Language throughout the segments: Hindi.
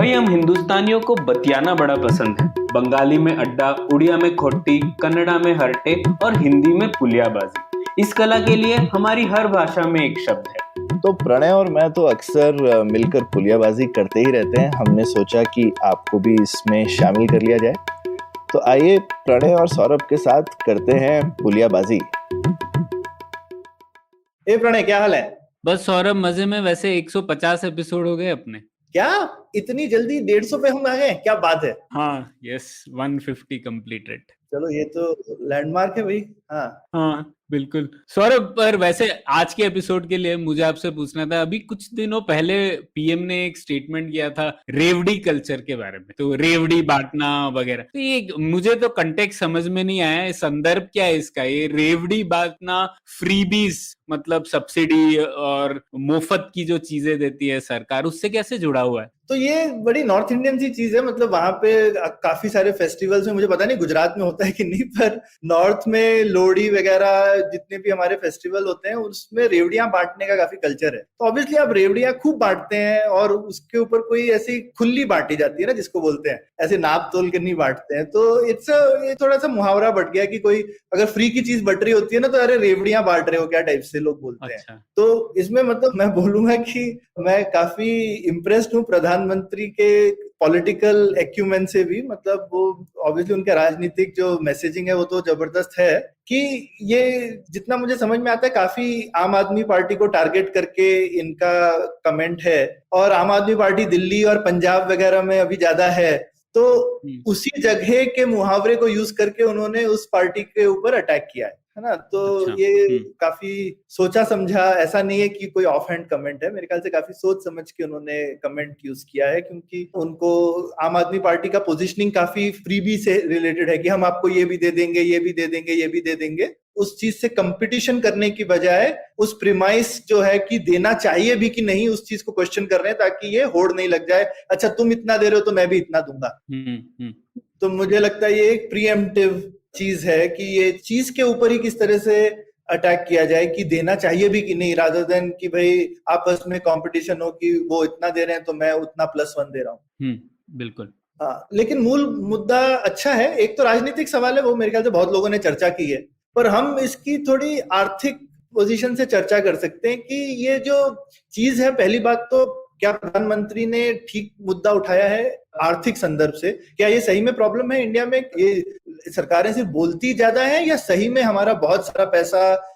भाई हम हिंदुस्तानियों को बतियाना बड़ा पसंद है। बंगाली में अड्डा, उड़िया में खोटी, कन्नड़ा में हरटे और हिंदी में पुलियाबाजी। इस कला के लिए हमारी हर भाषा में एक शब्द है। तो प्रणय और मैं तो अक्सर मिलकर पुलियाबाजी करते ही रहते हैं। हमने सोचा कि आपको भी इसमें शामिल कर लिया जाए। तो आइए प्रणय और सौरभ के साथ करते हैं पुलियाबाजी। प्रणय, क्या हाल है? बस सौरभ मजे में। वैसे 150 एपिसोड हो गए अपने। क्या इतनी जल्दी 150 पे हम आ गए? क्या बात है। हाँ, यस, 150 कंप्लीटेड। चलो, ये तो लैंडमार्क है भाई। हाँ बिल्कुल सौरभ। पर वैसे आज के एपिसोड के लिए मुझे आपसे पूछना था, अभी कुछ दिनों पहले पीएम ने एक स्टेटमेंट किया था रेवड़ी कल्चर के बारे में, तो रेवड़ी बांटना वगैरह। तो ये मुझे तो कंटेक्स्ट समझ में नहीं आया, संदर्भ क्या है इसका? ये रेवड़ी बांटना फ्रीबीज मतलब सब्सिडी और मुफ्त की जो चीजें देती है सरकार, उससे कैसे जुड़ा हुआ है? तो ये बड़ी नॉर्थ इंडियन सी चीज है। मतलब वहां पे काफी सारे फेस्टिवल्स में, मुझे पता नहीं गुजरात में होता है कि नहीं, पर नॉर्थ में लोहड़ी वगैरह जितने भी हमारे फेस्टिवल होते हैं उसमें रेवड़ियां बांटने का काफी कल्चर है। तो ऑब्वियसली आप रेवड़ियां खूब बांटते हैं और उसके ऊपर कोई ऐसी खुली बांटी जाती है ना, जिसको बोलते हैं, ऐसे नाप तोल के नहीं बांटते हैं। तो ये थोड़ा सा मुहावरा बट गया कि कोई अगर फ्री की चीज बट रही होती है ना, तो अरे रेवड़ियां बांट रहे हो क्या टाइप से लोग बोलते हैं। तो इसमें मतलब मैं बोलूंगा कि मैं काफी इम्प्रेस्ड हूँ प्रधानमंत्री के पॉलिटिकल एक्यूमेन से भी। मतलब वो ऑब्वियसली उनका राजनीतिक जो मैसेजिंग है वो तो जबरदस्त है कि ये जितना मुझे समझ में आता है काफी आम आदमी पार्टी को टारगेट करके इनका कमेंट है। और आम आदमी पार्टी दिल्ली और पंजाब वगैरह में अभी ज्यादा है, तो उसी जगह के मुहावरे को यूज करके उन्होंने उस पार्टी के ऊपर अटैक किया है ना। तो ये काफी सोचा समझा, ऐसा नहीं है कि कोई ऑफ हैंड कमेंट है। मेरे ख्याल से काफी सोच समझ के उन्होंने कमेंट यूज किया है, क्योंकि उनको आम आदमी पार्टी का पोजीशनिंग काफी फ्रीबी से रिलेटेड है कि हम आपको ये भी दे देंगे, ये भी दे देंगे, ये भी दे देंगे। उस चीज से कंपटीशन करने की बजाय उस प्रीमाइस जो है कि देना चाहिए भी कि नहीं, उस चीज को क्वेश्चन कर रहे हैं ताकि ये होड़ नहीं लग जाए, अच्छा तुम इतना दे रहे हो तो मैं भी इतना दूंगा। तो मुझे लगता है ये एक प्रीएम्प्टिव चीज है कि ये चीज के ऊपर ही किस तरह से अटैक किया जाए कि देना चाहिए भी कि नहीं, रादर देन कि भाई आपस में कंपटीशन हो कि वो इतना दे रहे हैं तो मैं उतना +1 दे रहा हूँ। बिल्कुल। हाँ, लेकिन मूल मुद्दा अच्छा है। एक तो राजनीतिक सवाल है, वो मेरे ख्याल से बहुत लोगों ने चर्चा की है, पर हम इसकी थोड़ी आर्थिक पोजीशन से चर्चा कर सकते हैं कि ये जो चीज है, पहली बात तो क्या प्रधानमंत्री ने ठीक मुद्दा उठाया है आर्थिक संदर्भ से? क्या ये सही में प्रॉब्लम है इंडिया में? ये सरकारें सिर्फ बोलती ज्यादा है या सही में हमारा बहुत सारा पैसा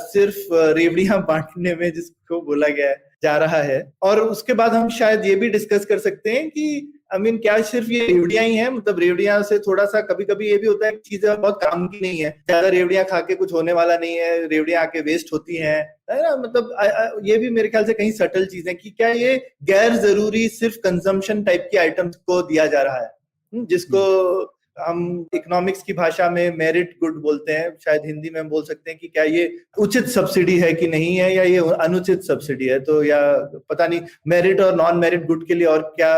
सिर्फ रेवड़ियां बांटने में, जिसको बोला गया है, जा रहा है? और उसके बाद हम शायद ये भी डिस्कस कर सकते हैं कि क्या सिर्फ ये रेवड़ियां ही हैं? मतलब रेवड़ियां से थोड़ा सा कभी कभी ये भी होता है कि चीजें बहुत काम की नहीं है, ज्यादा रेवड़ियां खा के कुछ होने वाला नहीं है, रेवड़ियां आके वेस्ट होती हैं, है ना। मतलब ये भी मेरे ख्याल से कहीं सटल चीज है कि क्या ये गैर जरूरी सिर्फ कंजम्पशन टाइप की आइटम्स को दिया जा रहा है, जिसको हम इकोनॉमिक्स की भाषा में मेरिट गुड बोलते हैं, शायद हिंदी में हम बोल सकते हैं कि क्या ये उचित सब्सिडी है कि नहीं है, या ये अनुचित सब्सिडी है। तो या पता नहीं मेरिट और नॉन मेरिट गुड के लिए और क्या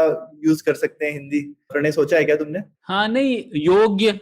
यूज कर सकते हैं हिंदी। प्रणय, सोचा है क्या तुमने? हाँ, नहीं, योग्य।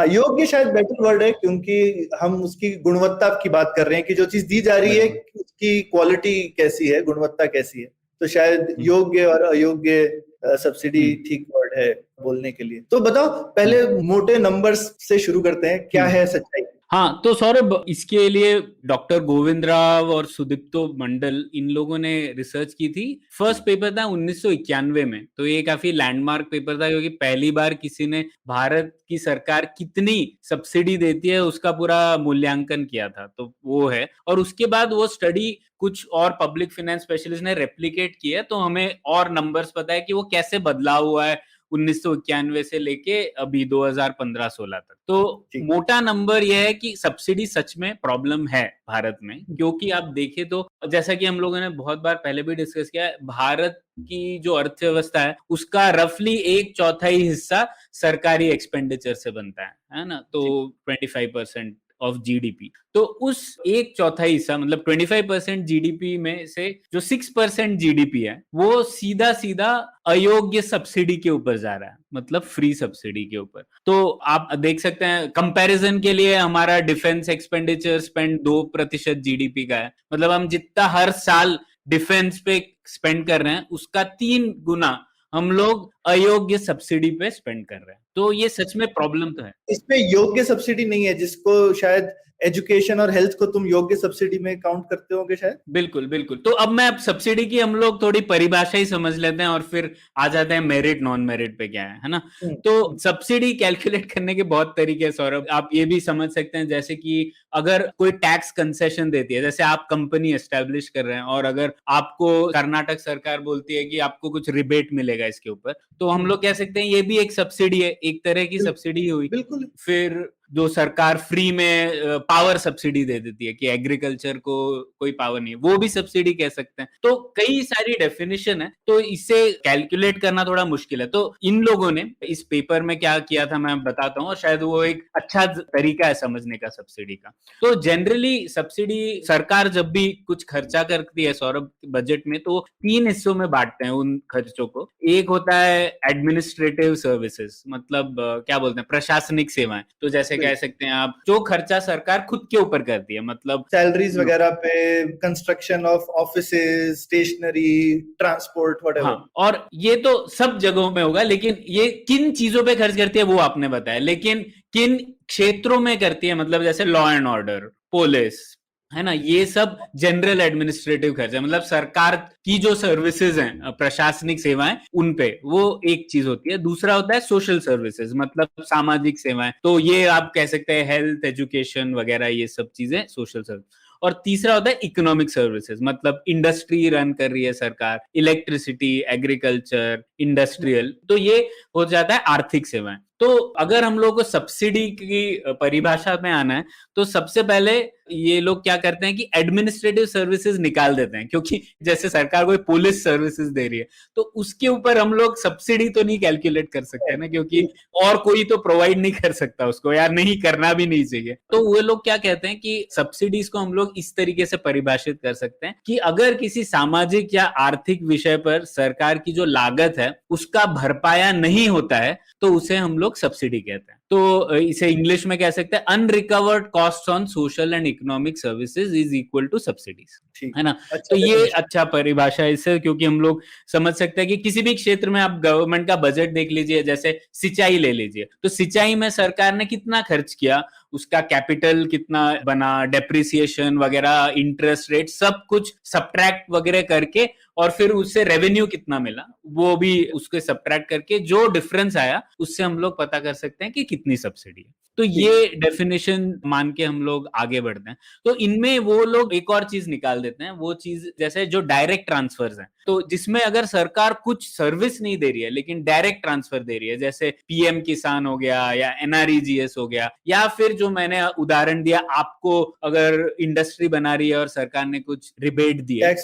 योग्य शायद बेटर वर्ड है, क्योंकि हम उसकी गुणवत्ता की बात कर रहे हैं कि जो चीज दी जा रही है उसकी क्वालिटी कैसी है, गुणवत्ता कैसी है। तो शायद योग्य और अयोग्य सब्सिडी ठीक वर्ड है बोलने के लिए। तो बताओ, पहले मोटे नंबर्स से शुरू करते हैं, क्या है सच्चाई? हाँ, तो सौरभ, इसके लिए डॉक्टर गोविंद राव और सुदीप्तो मंडल, इन लोगों ने रिसर्च की थी। फर्स्ट पेपर था 1991 में। तो ये काफी लैंडमार्क पेपर था, क्योंकि पहली बार किसी ने भारत की सरकार कितनी सब्सिडी देती है उसका पूरा मूल्यांकन किया था। तो वो है, और उसके बाद वो स्टडी कुछ और पब्लिक फाइनेंस स्पेशलिस्ट ने रेप्लिकेट किया, तो हमें और नंबर्स पता है कि वो कैसे बदला हुआ है 1991 से लेके अभी 2015-16 तक। तो मोटा नंबर यह है कि सब्सिडी सच में प्रॉब्लम है भारत में, क्योंकि आप देखें तो जैसा कि हम लोगों ने बहुत बार पहले भी डिस्कस किया है, भारत की जो अर्थव्यवस्था है उसका रफली 1/4 हिस्सा सरकारी एक्सपेंडिचर से बनता है ना। तो 25% ऑफ जीडीपी। तो उस 1/4 हिस्सा मतलब 25% जीडीपी में से जो 6% जीडीपी है वो सीधा सीधा अयोग्य सब्सिडी के ऊपर जा रहा है, मतलब फ्री सब्सिडी के ऊपर। तो आप देख सकते हैं, कंपैरिजन के लिए हमारा डिफेंस एक्सपेंडिचर स्पेंड 2% जीडीपी का है। मतलब हम जितना हर साल डिफेंस पे स्पेंड कर रहे हैं उसका 3 गुना हम लोग अयोग्य सब्सिडी पे स्पेंड कर रहे हैं। तो ये सच में प्रॉब्लम तो है। इसमें योग्य सब्सिडी नहीं है, जिसको शायद एजुकेशन और हेल्थ को तुम योग्य सब्सिडी में काउंट करते होगे शायद। बिल्कुल बिल्कुल। तो अब मैं सब्सिडी की हम लोग थोड़ी परिभाषा ही समझ लेते हैं और फिर आ जाते हैं मेरिट नॉन मेरिट पे क्या है ना। तो सब्सिडी कैलकुलेट करने के बहुत तरीके हैं सौरभ, आप ये भी समझ सकते हैं जैसे कि अगर कोई टैक्स कंसेशन देती है, जैसे आप कंपनी एस्टेब्लिश कर रहे हैं और अगर आपको कर्नाटक सरकार बोलती है कि आपको कुछ रिबेट मिलेगा इसके ऊपर, तो हम लोग कह सकते हैं ये भी एक सब्सिडी है, एक तरह की सब्सिडी हुई। बिल्कुल। फिर जो सरकार फ्री में पावर सब्सिडी दे देती है कि एग्रीकल्चर को कोई पावर नहीं है, वो भी सब्सिडी कह सकते हैं। तो कई सारी डेफिनेशन है, तो इसे कैलकुलेट करना थोड़ा मुश्किल है। तो इन लोगों ने इस पेपर में क्या किया था मैं बताता हूँ, और शायद वो एक अच्छा तरीका है समझने का सब्सिडी का। तो जनरली सब्सिडी सरकार जब भी कुछ खर्चा करती है सौरभ बजट में, तो 3 हिस्सों में बांटते हैं उन खर्चों को। एक होता है एडमिनिस्ट्रेटिव सर्विसेज, मतलब क्या बोलते हैं, प्रशासनिक सेवाएं। तो जैसे कह सकते हैं आप जो खर्चा सरकार खुद के ऊपर करती है, मतलब सैलरीज वगैरह पे, construction of offices, stationery, transport, whatever. हाँ, और ये तो सब जगहों में होगा, लेकिन ये किन चीजों पे खर्च करती है वो आपने बताया, लेकिन किन क्षेत्रों में करती है, मतलब जैसे लॉ एंड ऑर्डर, पुलिस, है ना, ये सब जनरल एडमिनिस्ट्रेटिव खर्च है, मतलब सरकार की जो सर्विसेज हैं, प्रशासनिक सेवाएं, उन पे वो एक चीज होती है। दूसरा होता है सोशल सर्विसेज, मतलब सामाजिक सेवाएं, तो ये आप कह सकते हैं हेल्थ, एजुकेशन वगैरह, ये सब चीजें सोशल सर्विस। और तीसरा होता है इकोनॉमिक सर्विसेज, मतलब इंडस्ट्री रन कर रही है सरकार, इलेक्ट्रिसिटी, एग्रीकल्चर, इंडस्ट्रियल, तो ये हो जाता है आर्थिक सेवाएं। तो अगर हम लोग को सब्सिडी की परिभाषा में आना है, तो सबसे पहले ये लोग क्या करते हैं कि एडमिनिस्ट्रेटिव सर्विसेज निकाल देते हैं, क्योंकि जैसे सरकार कोई पुलिस सर्विसेज दे रही है तो उसके ऊपर हम लोग सब्सिडी तो नहीं कैलकुलेट कर सकते हैं ना, क्योंकि और कोई तो प्रोवाइड नहीं कर सकता उसको, यार नहीं करना भी नहीं चाहिए। तो वो लोग क्या कहते हैं कि सब्सिडीज को हम लोग इस तरीके से परिभाषित कर सकते हैं कि अगर किसी सामाजिक या आर्थिक विषय पर सरकार की जो लागत है उसका भरपाया नहीं होता है, तो उसे हम लोग सब्सिडी कहते हैं। तो इसे इंग्लिश में कह सकते हैं unrecovered cost on social and economic services is equal to subsidies, है ना। तो ये अच्छा परिभाषा है इससे, क्योंकि हम लोग समझ सकते हैं कि किसी भी क्षेत्र में आप गवर्नमेंट का बजट देख लीजिए, जैसे सिंचाई ले लीजिए, तो सिंचाई में सरकार ने कितना खर्च किया, उसका कैपिटल कितना बना, डेप्रिसिएशन वगैरह, इंटरेस्ट रेट, सब कुछ सब्ट्रैक्ट वगैरह करके, और फिर उससे रेवेन्यू कितना मिला वो भी उसके सब्ट्रैक्ट करके जो डिफरेंस आया उससे हम लोग पता कर सकते हैं कि कितनी सब्सिडी है। तो ये डेफिनेशन मान के हम लोग आगे बढ़ते हैं। तो इनमें वो लोग एक और चीज निकाल देते हैं, वो चीज जैसे जो डायरेक्ट ट्रांसफर्स हैं, तो जिसमें अगर सरकार कुछ सर्विस नहीं दे रही है लेकिन डायरेक्ट ट्रांसफर दे रही है, जैसे पीएम किसान हो गया या एनआरईजीएस हो गया, या फिर जो मैंने उदाहरण दिया आपको, अगर इंडस्ट्री बना रही है और सरकार ने कुछ रिबेट दिया,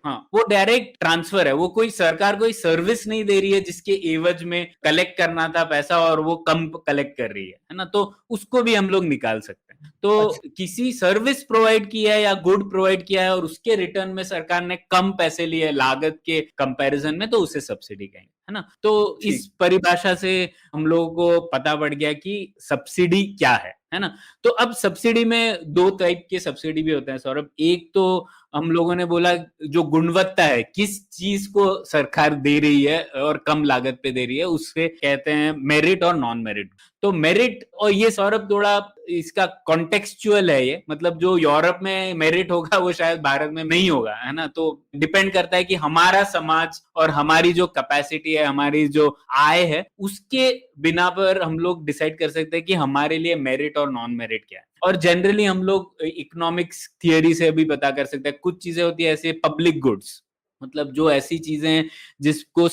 हाँ, वो डायरेक्ट ट्रांसफर है, वो कोई सरकार कोई सर्विस नहीं दे रही है जिसके एवज में कलेक्ट करना था पैसा और वो कम कलेक्ट कर रही है ना, तो उसको भी हम लोग निकाल सकते हैं। तो किसी सर्विस प्रोवाइड किया है या गुड प्रोवाइड किया है और उसके रिटर्न में सरकार ने कम पैसे लिए लागत के कंपैरिजन में, तो उसे सब्सिडी कहेंगे, है ना। तो इस परिभाषा से हम लोगों को पता पड़ गया कि सब्सिडी क्या है ना। तो अब सब्सिडी में दो टाइप के सब्सिडी भी होते हैं सौरभ। एक तो हम लोगों ने बोला जो गुणवत्ता है, किस चीज को सरकार दे रही है और कम लागत पे दे रही है, उससे कहते हैं मेरिट और नॉन मेरिट। तो मेरिट, और ये सौरभ थोड़ा इसका कॉन्टेक्सचुअल है, ये मतलब जो यूरोप में मेरिट होगा वो शायद भारत में नहीं होगा, है ना। तो डिपेंड करता है कि हमारा समाज और हमारी जो कैपेसिटी है, हमारी जो आय है, उसके बिना पर हम लोग डिसाइड कर सकते हैं कि हमारे लिए मेरिट और नॉन मेरिट क्या है। और जनरली हम लोग इकोनॉमिक्स थियरी से भी पता कर सकते हैं। कुछ चीजें होती है ऐसे पब्लिक गुड्स, मतलब जो ऐसी चीजें हैं जिसको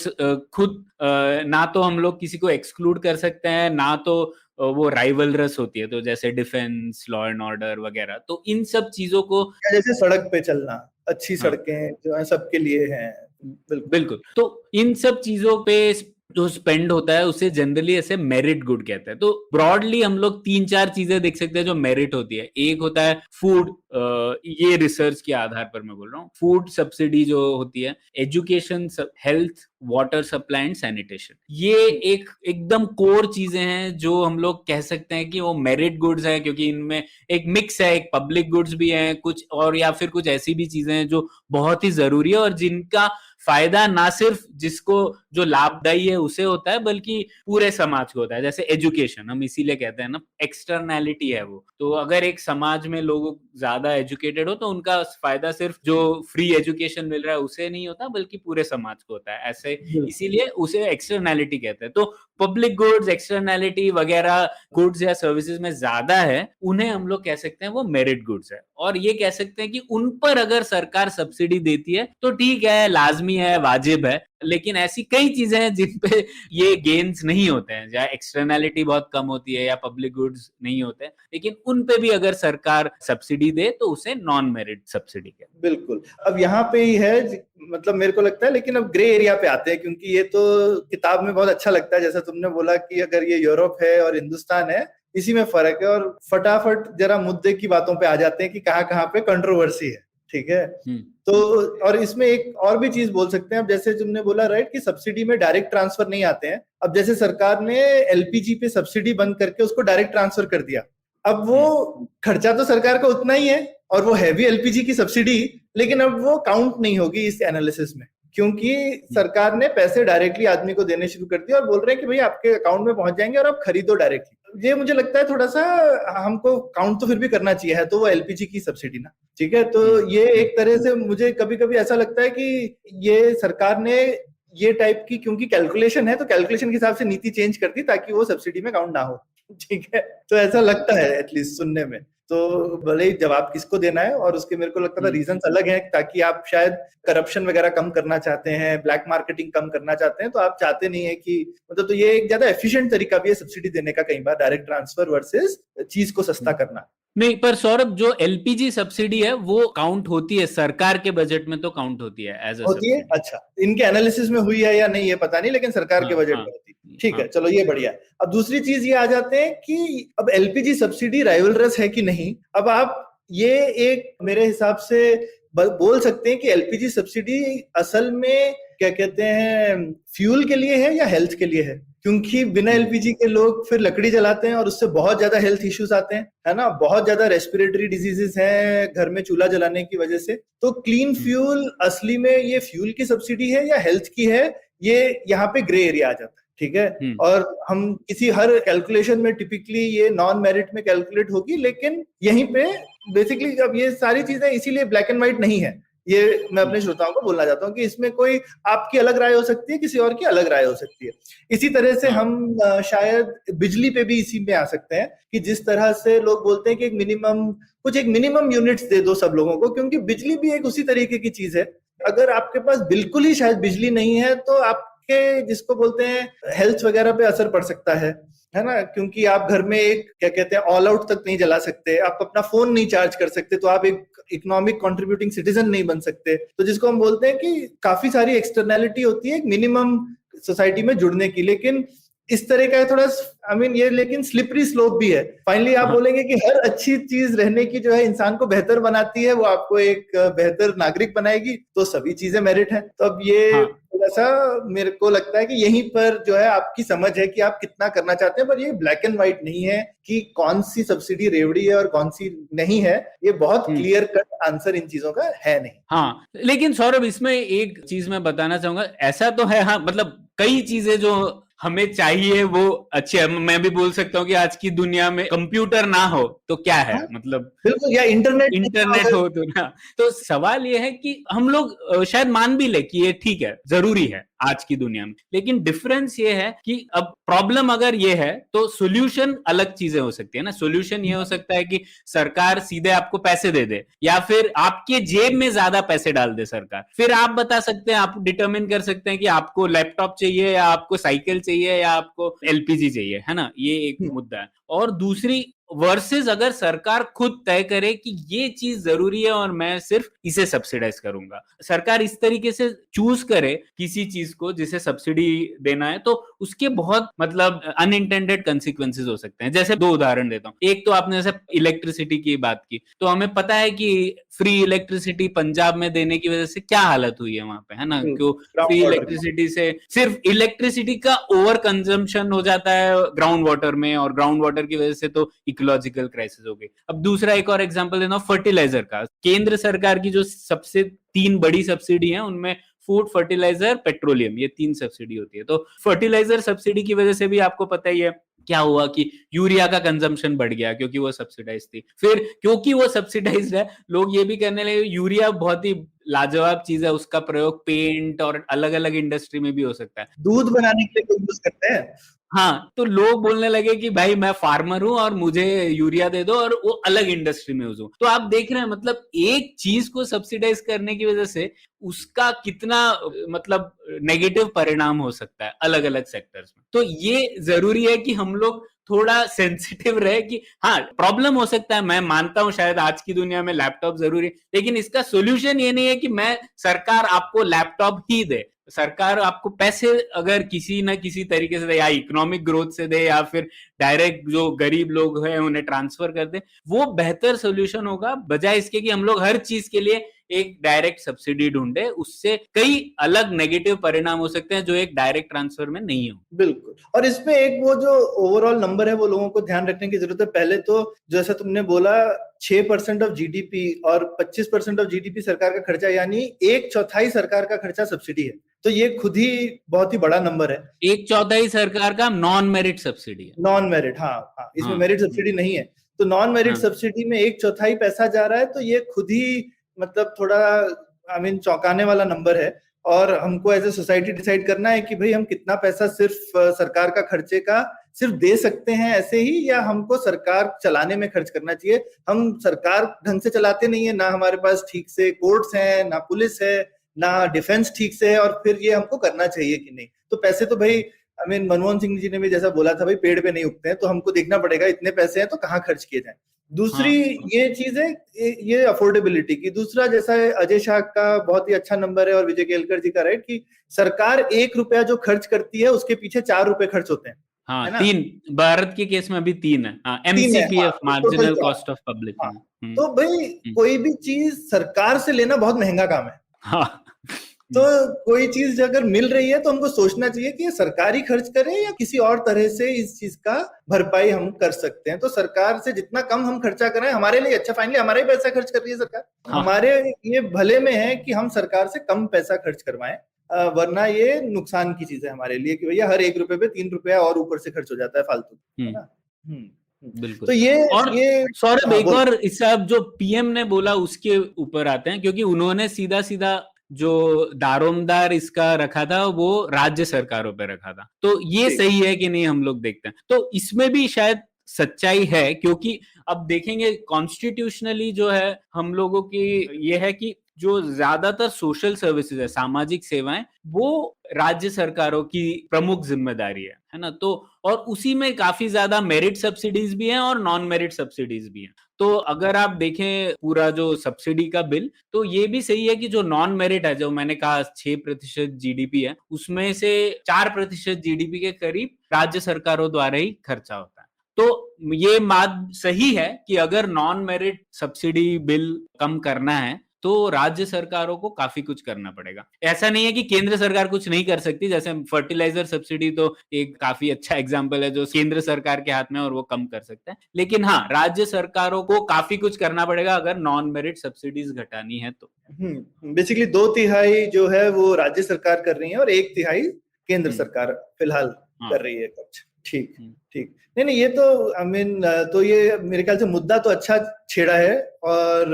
खुद ना तो हम लोग किसी को एक्सक्लूड कर सकते हैं, ना तो वो राइवलरस होती है, तो जैसे डिफेंस, लॉ एंड ऑर्डर वगैरह। तो इन सब चीजों को, जैसे सड़क पे चलना, अच्छी सड़कें जो है सबके लिए हैं, बिल्कुल। तो इन सब चीजों पे जो स्पेंड होता है उसे जनरली ऐसे मेरिट गुड कहते हैं। तो ब्रॉडली हम लोग 3-4 चीजें देख सकते हैं जो मेरिट होती है। एक होता है फूड, ये रिसर्च के आधार पर मैं बोल रहा हूँ, फूड सब्सिडी जो होती है, education, health, water supply and sanitation, ये एकदम कोर चीजें हैं जो हम लोग कह सकते हैं कि वो मेरिट गुड्स है, क्योंकि इनमें एक मिक्स है, एक पब्लिक गुड्स भी है कुछ, और या फिर कुछ ऐसी भी चीजें हैं जो बहुत ही जरूरी है और जिनका फायदा ना सिर्फ जिसको जो लाभदायी है उसे होता है, बल्कि पूरे समाज को होता है। जैसे एजुकेशन, हम इसीलिए कहते हैं ना, एक्सटर्नैलिटी है वो। तो अगर एक समाज में लोग ज्यादा एजुकेटेड हो तो उनका फायदा सिर्फ जो फ्री एजुकेशन मिल रहा है उसे नहीं होता, बल्कि पूरे समाज को होता है। ऐसे इसीलिए उसे एक्सटर्नैलिटी कहते हैं। तो पब्लिक गुड्स, एक्सटर्नैलिटी वगैरह गुड्स या सर्विसेज में ज्यादा है, उन्हें हम लोग कह सकते हैं वो मेरिट गुड्स है। और ये कह सकते हैं कि उन पर अगर सरकार सब्सिडी देती है तो ठीक है, लाजमी है, वाजिब है। लेकिन ऐसी कई चीजें हैं जिन पे ये गेन्स नहीं होते हैं, जहाँ एक्सटर्नैलिटी बहुत कम होती है या पब्लिक गुड्स नहीं होते हैं, लेकिन उन पे भी अगर सरकार सब्सिडी दे तो उसे नॉन मेरिट सब्सिडी कहते हैं। बिल्कुल। अब यहाँ पे ही है, मतलब मेरे को लगता है, लेकिन अब ग्रे एरिया पे आते हैं, क्योंकि ये तो किताब में बहुत अच्छा लगता है, जैसा तुमने बोला कि अगर ये यूरोप है और हिंदुस्तान है, इसी में फर्क है। और फटाफट जरा मुद्दे की बातों पे आ जाते हैं कि कहाँ कहाँ पे कंट्रोवर्सी है, ठीक है। तो और इसमें एक और भी चीज बोल सकते हैं। अब जैसे तुमने बोला राइट कि सब्सिडी में डायरेक्ट ट्रांसफर नहीं आते हैं। अब जैसे सरकार ने एलपीजी पे सब्सिडी बंद करके उसको डायरेक्ट ट्रांसफर कर दिया। अब वो खर्चा तो सरकार का उतना ही है और वो हैवी एलपीजी की सब्सिडी, लेकिन अब वो काउंट नहीं होगी इस एनालिसिस में, क्योंकि सरकार ने पैसे डायरेक्टली आदमी को देने शुरू कर दिए और बोल रहे हैं कि भाई आपके अकाउंट में पहुंच जाएंगे और आप खरीदो डायरेक्टली। ये मुझे लगता है थोड़ा सा हमको काउंट तो फिर भी करना चाहिए, है तो वो एलपीजी की सब्सिडी ना, ठीक है। तो ये एक तरह से मुझे कभी कभी ऐसा लगता है कि ये सरकार ने ये टाइप की, क्योंकि कैलकुलेशन है तो कैलकुलेशन के हिसाब से नीति चेंज कर दी ताकि वो सब्सिडी में काउंट ना हो, ठीक है। तो ऐसा लगता है एटलीस्ट सुनने में। तो भले ही जवाब किसको देना है, और उसके मेरे को लगता था रीजंस अलग हैं, ताकि आप शायद करप्शन वगैरह कम करना चाहते हैं, ब्लैक मार्केटिंग कम करना चाहते हैं, तो आप चाहते नहीं है कि मतलब, तो ये एक ज्यादा एफिशिएंट तरीका भी है सब्सिडी देने का, कई बार डायरेक्ट ट्रांसफर वर्सेस चीज को सस्ता करना। नहीं, पर सौरभ, जो एलपीजी सब्सिडी है वो काउंट होती है सरकार के बजट में, तो काउंट होती है एज अ होती है। अच्छा, इनके एनालिसिस में हुई है या नहीं ये पता नहीं, लेकिन सरकार के बजट में होती है, ठीक है। चलो ये बढ़िया। अब दूसरी चीज ये आ जाते हैं कि अब एलपीजी सब्सिडी राइवलरस है कि नहीं। अब आप ये एक मेरे हिसाब से बोल सकते हैं कि एलपीजी सब्सिडी असल में क्या कहते हैं, फ्यूल के लिए है या हेल्थ के लिए है, क्योंकि बिना एलपीजी के लोग फिर लकड़ी जलाते हैं और उससे बहुत ज्यादा हेल्थ इश्यूज आते हैं, है ना। बहुत ज्यादा रेस्पिरेटरी डिजीजेस हैं घर में चूल्हा जलाने की वजह से। तो क्लीन फ्यूल असली में ये फ्यूल की सब्सिडी है या हेल्थ की है, ये यहाँ पे ग्रे एरिया आ जाता है, ठीक है। और हम किसी हर कैलकुलेशन में टिपिकली ये नॉन मेरिट में कैलकुलेट होगी, लेकिन यहीं पे बेसिकली अब ये सारी चीजें इसीलिए ब्लैक एंड व्हाइट नहीं है। ये मैं अपने श्रोताओं को बोलना चाहता हूँ कि इसमें कोई आपकी अलग राय हो सकती है, किसी और की अलग राय हो सकती है। इसी तरह से हम शायद बिजली पे भी इसी में आ सकते हैं कि जिस तरह से लोग बोलते हैं कि एक मिनिमम यूनिट्स दे दो सब लोगों को, क्योंकि बिजली भी एक उसी तरीके की चीज है। अगर आपके पास बिल्कुल ही शायद बिजली नहीं है तो आपके जिसको बोलते हैं हेल्थ वगैरह पे असर पड़ सकता है ना, क्योंकि आप घर में एक क्या कहते हैं ऑल आउट तक नहीं जला सकते, आप अपना फोन नहीं चार्ज कर सकते, तो आप एक इकोनॉमिक कंट्रीब्यूटिंग सिटीजन नहीं बन सकते। तो जिसको हम बोलते हैं कि काफी सारी एक्सटर्नैलिटी होती है एक मिनिमम सोसाइटी में जुड़ने की। लेकिन इस तरह का थोड़ा ये लेकिन स्लिपरी स्लोप भी है। फाइनली आप बोलेंगे कि हर अच्छी चीज रहने की जो है इंसान को बेहतर बनाती है, वो आपको एक बेहतर नागरिक बनाएगी, तो सभी चीजें मेरिट है। तो अब ये थोड़ा सा मेरे को लगता है कि यहीं पर जो है आपकी समझ है कि आप कितना करना चाहते हैं, पर ये ब्लैक एंड व्हाइट नहीं है कि कौन सी सब्सिडी रेवड़ी है और कौन सी नहीं है। ये बहुत क्लियर कट आंसर इन चीजों का है नहीं। हाँ, लेकिन सौरभ, इसमें एक चीज मैं बताना चाहूंगा, ऐसा तो है, हाँ, मतलब कई चीजें जो हमें चाहिए वो अच्छी है। मैं भी बोल सकता हूँ कि आज की दुनिया में कंप्यूटर ना हो तो क्या है, मतलब बिल्कुल, या इंटरनेट हो तो ना। तो सवाल ये है कि हम लोग शायद मान भी ले कि ये ठीक है, जरूरी है आज की दुनिया में, लेकिन डिफरेंस ये है कि अब प्रॉब्लम अगर ये है तो सॉल्यूशन अलग चीजें हो सकती है ना। सॉल्यूशन ये हो सकता है कि सरकार सीधे आपको पैसे दे दे, या फिर आपके जेब में ज्यादा पैसे डाल दे सरकार। फिर आप बता सकते हैं, आप डिटरमिन कर सकते हैं कि आपको लैपटॉप चाहिए या आपको साइकिल चाहिए या आपको एलपीजी चाहिए, है ना। ये एक मुद्दा है। और दूसरी वर्सेस अगर सरकार खुद तय करे कि ये चीज जरूरी है और मैं सिर्फ इसे सब्सिडाइज करूंगा, सरकार इस तरीके से चूज करे किसी चीज को जिसे सब्सिडी देना है, तो उसके बहुत मतलब अनइंटेंडेड कंसिक्वेंसेस हो सकते हैं। जैसे 2 उदाहरण देता हूं। एक तो आपने जैसे इलेक्ट्रिसिटी की बात की, तो हमें पता है कि फ्री इलेक्ट्रिसिटी पंजाब में देने की वजह से क्या हालत हुई है वहां पे, है ना। क्यों फ्री इलेक्ट्रिसिटी से सिर्फ इलेक्ट्रिसिटी का ओवर कंजम्पशन हो जाता है ग्राउंड वाटर में, और ग्राउंड वाटर की वजह से तो इकोलॉजिकल क्राइसिस हो गई। अब दूसरा एक और एग्जांपल देना फर्टिलाइजर का, केंद्र सरकार की जो सबसे 3 बड़ी सब्सिडी है उनमें फूड, फर्टिलाइजर, पेट्रोलियम, ये 3 सब्सिडी होती है। तो फर्टिलाइजर सब्सिडी की वजह से भी आपको पता ही है क्या हुआ कि यूरिया का कंजम्पशन बढ़ गया क्योंकि वो सब्सिडाइज थी। फिर क्योंकि वो सब्सिडाइज्ड है, लोग ये भी कहने लगे यूरिया बहुत ही लाजवाब चीज है, उसका प्रयोग पेंट और अलग अलग इंडस्ट्री में भी हो सकता है। दूध बनाने के लिए यूज करते हैं। हाँ, तो लोग बोलने लगे कि भाई मैं फार्मर हूं और मुझे यूरिया दे दो, और वो अलग इंडस्ट्री में यूज हो। तो आप देख रहे हैं मतलब एक चीज को सब्सिडाइज करने की वजह से उसका कितना मतलब नेगेटिव परिणाम हो सकता है अलग अलग सेक्टर्स में। तो ये जरूरी है कि हम लोग थोड़ा सेंसिटिव रहे कि हाँ प्रॉब्लम हो सकता है, मैं मानता हूं शायद आज की दुनिया में लैपटॉप जरूरी है, लेकिन इसका सोल्यूशन ये नहीं है कि मैं सरकार आपको लैपटॉप ही दे। सरकार आपको पैसे अगर किसी ना किसी तरीके से दे, या इकोनॉमिक ग्रोथ से दे, या फिर डायरेक्ट जो गरीब लोग हैं उन्हें ट्रांसफर कर दे, वो बेहतर सोल्यूशन होगा, बजाय इसके कि हम लोग हर चीज के लिए एक डायरेक्ट सब्सिडी ढूंढे। उससे कई अलग नेगेटिव परिणाम हो सकते हैं जो एक डायरेक्ट ट्रांसफर में नहीं हो। बिल्कुल। और इसमें एक वो जो ओवरऑल नंबर है वो लोगों को ध्यान रखने की जरूरत है। पहले तो जैसा तुमने बोला 6% ऑफ जीडीपी और 25% ऑफ जीडीपी सरकार का खर्चा, यानी 1/4 सरकार का खर्चा सब्सिडी है। तो ये खुद ही बहुत ही बड़ा नंबर है। 1/4 सरकार का नॉन मेरिट सब्सिडी है। नॉन मेरिट, हाँ, इसमें मेरिट सब्सिडी नहीं है। तो नॉन मेरिट सब्सिडी में 1/4 पैसा जा रहा है। तो ये खुद ही मतलब थोड़ा चौंकाने वाला नंबर है। और हमको एज ए सोसाइटी डिसाइड करना है कि भाई हम कितना पैसा सिर्फ सरकार का खर्चे का सिर्फ दे सकते हैं ऐसे ही, या हमको सरकार चलाने में खर्च करना चाहिए। हम सरकार ढंग से चलाते नहीं है, ना हमारे पास ठीक से कोर्ट्स हैं, ना पुलिस है, ना डिफेंस ठीक से है, और फिर ये हमको करना चाहिए कि नहीं। तो पैसे तो भाई मनमोहन सिंह जी ने भी जैसा बोला था, भाई पेड़ पे नहीं उगते हैं, तो हमको देखना पड़ेगा इतने पैसे हैं तो कहाँ खर्च किए जाएं। दूसरी ये चीज है ये अफोर्डेबिलिटी की। दूसरा, जैसा अजय शाह का बहुत ही अच्छा नंबर है और विजय केलकर जी का, राइट, कि सरकार 1 रुपया जो खर्च करती है उसके पीछे 4 रुपए खर्च होते हैं। हाँ, 3 भारत के केस में अभी 3 है। MCPF, marginal cost of public. तो भाई कोई भी चीज सरकार से लेना बहुत महंगा काम है। हाँ। तो कोई चीज अगर मिल रही है तो हमको सोचना चाहिए कि सरकारी खर्च करें या किसी और तरह से इस चीज का भरपाई हम कर सकते हैं। तो सरकार से जितना कम हम खर्चा करें हमारे लिए अच्छा। फाइनली हमारा ही पैसा खर्च कर रही है सरकार। हमारे ये भले में है कि हम सरकार से कम पैसा खर्च करवाएं, वरना ये नुकसान की चीज है हमारे लिए कि भैया हर 1 रुपए पे 3 रुपया और ऊपर से खर्च हो जाता है फालतू, है ना। बिल्कुल। तो ये सौरभ, एक और इससे अब जो पीएम ने बोला उसके ऊपर आते हैं, क्योंकि उन्होंने सीधा सीधा जो दारोमदार इसका रखा था वो राज्य सरकारों पे रखा था। तो ये सही है कि नहीं हम लोग देखते हैं। तो इसमें भी शायद सच्चाई है, क्योंकि अब देखेंगे कॉन्स्टिट्यूशनली जो है हम लोगों की ये है कि जो ज्यादातर सोशल सर्विसेज है, सामाजिक सेवाएं, वो राज्य सरकारों की प्रमुख जिम्मेदारी है ना। तो और उसी में काफी ज्यादा मेरिट सब्सिडीज भी हैं और नॉन मेरिट सब्सिडीज भी हैं। तो अगर आप देखें पूरा जो सब्सिडी का बिल, तो ये भी सही है कि जो नॉन मेरिट है, जो मैंने कहा 6% जीडीपी है, उसमें से 4% जीडीपी के करीब राज्य सरकारों द्वारा ही खर्चा होता है। तो ये बात सही है कि अगर नॉन मेरिट सब्सिडी बिल कम करना है तो राज्य सरकारों को काफी कुछ करना पड़ेगा। ऐसा नहीं है कि केंद्र सरकार कुछ नहीं कर सकती। जैसे फर्टिलाइजर सब्सिडी तो एक काफी अच्छा एग्जांपल है जो केंद्र सरकार के हाथ में और वो कम कर सकता है। लेकिन हाँ, राज्य सरकारों को काफी कुछ करना पड़ेगा अगर नॉन मेरिट सब्सिडीज घटानी है तो। बेसिकली 2/3 जो है वो राज्य सरकार कर रही है और 1/3 केंद्र सरकार फिलहाल कर रही है खर्च। ठीक। नहीं, ये तो तो ये मेरे ख्याल से मुद्दा तो अच्छा छेड़ा है, और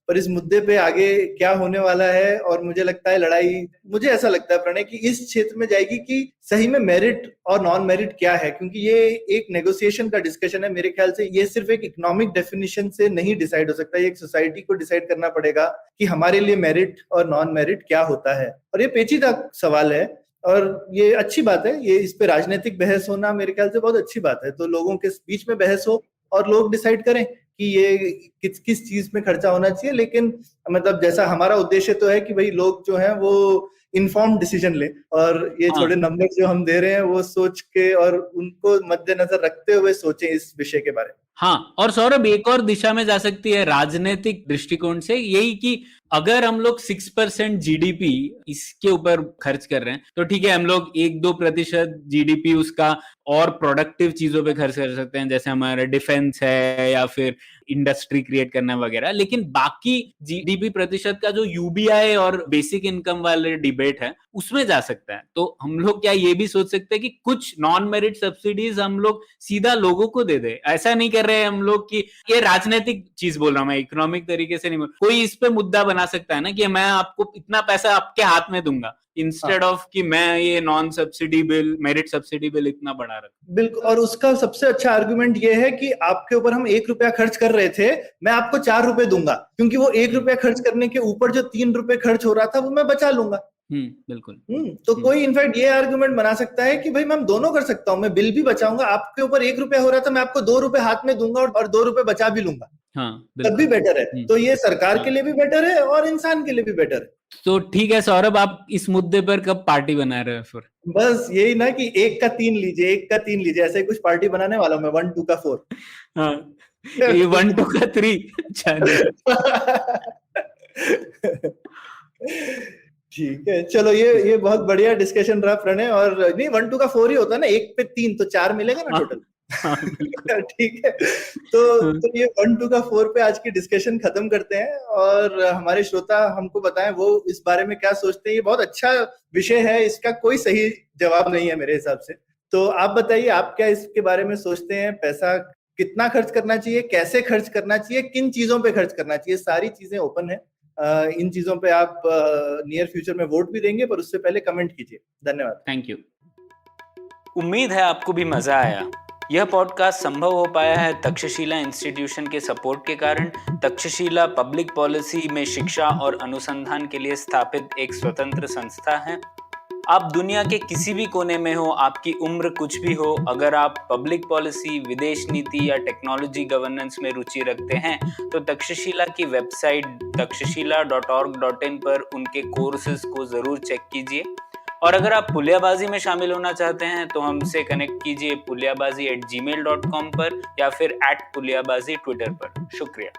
पर इस मुद्दे पे आगे क्या होने वाला है, और मुझे लगता है लड़ाई, मुझे ऐसा लगता है प्रणय, कि इस क्षेत्र में जाएगी कि सही में मेरिट और नॉन मेरिट क्या है, क्योंकि ये एक नेगोशिएशन का डिस्कशन है। मेरे ख्याल से ये सिर्फ एक इकोनॉमिक डेफिनेशन से नहीं डिसाइड हो सकता। ये एक सोसाइटी को डिसाइड करना पड़ेगा कि हमारे लिए मेरिट और नॉन मेरिट क्या होता है, और ये पेचीदा सवाल है। और ये अच्छी बात है, ये इस पे राजनीतिक बहस होना मेरे ख्याल से बहुत अच्छी बात है। तो लोगों के बीच में बहस हो और लोग डिसाइड करें कि ये किस चीज में खर्चा होना चाहिए। लेकिन मतलब जैसा हमारा उद्देश्य तो है कि भाई लोग जो हैं वो इन्फॉर्म डिसीजन ले, और ये छोटे नंबर जो हम दे रहे हैं वो सोच के और उनको मद्देनजर रखते हुए सोचें इस विषय के बारे में। हाँ, और सौरभ एक और दिशा में जा सकती है राजनीतिक दृष्टिकोण से, यही कि अगर हम लोग 6% जीडीपी इसके ऊपर खर्च कर रहे हैं तो ठीक है, हम लोग 1-2% जीडीपी उसका और प्रोडक्टिव चीजों पे खर्च कर सकते हैं, जैसे हमारा डिफेंस है या फिर इंडस्ट्री क्रिएट करना वगैरह। लेकिन बाकी जीडीपी प्रतिशत का जो यूबीआई और बेसिक इनकम वाले डिबेट है उसमें जा सकता है। तो हम लोग क्या ये भी सोच सकते हैं कि कुछ नॉन मेरिट सब्सिडीज हम लोग सीधा लोगों को दे दे। ऐसा नहीं कर रहे हैं हम लोग कि ये राजनीतिक चीज बोल रहा हूं मैं, इकोनॉमिक तरीके से नहीं बोल, कोई इस पे मुद्दा बना सकता है ना कि मैं आपको इतना पैसा आपके हाथ में दूंगा, इंस्टेड ऑफ कि मैं ये non subsidy bill, merit subsidy bill इतना बढ़ा रखा। बिल्कुल, और उसका सबसे अच्छा आर्गुमेंट ये है कि आपके ऊपर हम 1 रुपया खर्च कर रहे थे, मैं आपको 4 रुपए दूंगा, क्योंकि वो 1 रुपया खर्च करने के ऊपर जो 3 रुपए खर्च हो रहा था वो मैं बचा लूंगा। बिल्कुल। तो कोई इनफैक्ट ये आर्गुमेंट बना सकता है कि भाई मैं दोनों कर सकता हूँ, मैं बिल भी बचाऊंगा, आपके ऊपर 1 रुपया हो रहा था मैं आपको 2 रुपए हाथ में दूंगा और 2 रुपए बचा भी लूंगा। तब भी बेटर है। तो ये सरकार के लिए भी बेटर है और इंसान के लिए भी बेटर है। तो ठीक है सौरभ, आप इस मुद्दे पर कब पार्टी बना रहे हो फिर? बस यही ना कि 1 का 3 लीजिए, 1 का 3 लीजिए, ऐसे कुछ पार्टी बनाने वाला हूं मैं, 1 2 का 4। हाँ, ये 1 2 का 3। ठीक है, चलो ये बहुत बढ़िया डिस्कशन रहा प्रणय। और नहीं, 1 2 का 4 ही होता है ना, 1 पे 3 तो 4 मिलेगा ना टोटल। ठीक है, तो ये 1 2 का 4 पे आज की डिस्कशन खत्म करते हैं और हमारे श्रोता हमको बताएं वो इस बारे में क्या सोचते हैं। ये बहुत अच्छा विषय है, इसका कोई सही जवाब नहीं है मेरे हिसाब से। तो आप बताइए, आप क्या इसके बारे में सोचते हैं? पैसा कितना खर्च करना चाहिए, कैसे खर्च करना चाहिए, किन चीजों पे खर्च करना चाहिए? सारी चीजें ओपन है। इन चीजों पे आप नियर फ्यूचर में वोट भी देंगे, पर उससे पहले कमेंट कीजिए। धन्यवाद। Thank you. उम्मीद है आपको भी मजा आया। यह पॉडकास्ट संभव हो पाया है तक्षशिला इंस्टीट्यूशन के सपोर्ट के कारण। तक्षशिला पब्लिक पॉलिसी में शिक्षा और अनुसंधान के लिए स्थापित एक स्वतंत्र संस्था है। आप दुनिया के किसी भी कोने में हो, आपकी उम्र कुछ भी हो, अगर आप पब्लिक पॉलिसी, विदेश नीति या टेक्नोलॉजी गवर्नेंस में रुचि रखते हैं तो तक्षशिला की वेबसाइट takshashila.org.in पर उनके कोर्सेज को जरूर चेक कीजिए। और अगर आप पुलियाबाजी में शामिल होना चाहते हैं तो हमसे कनेक्ट कीजिए puliyabazi@gmail.com पर या फिर @puliyabazi ट्विटर पर। शुक्रिया।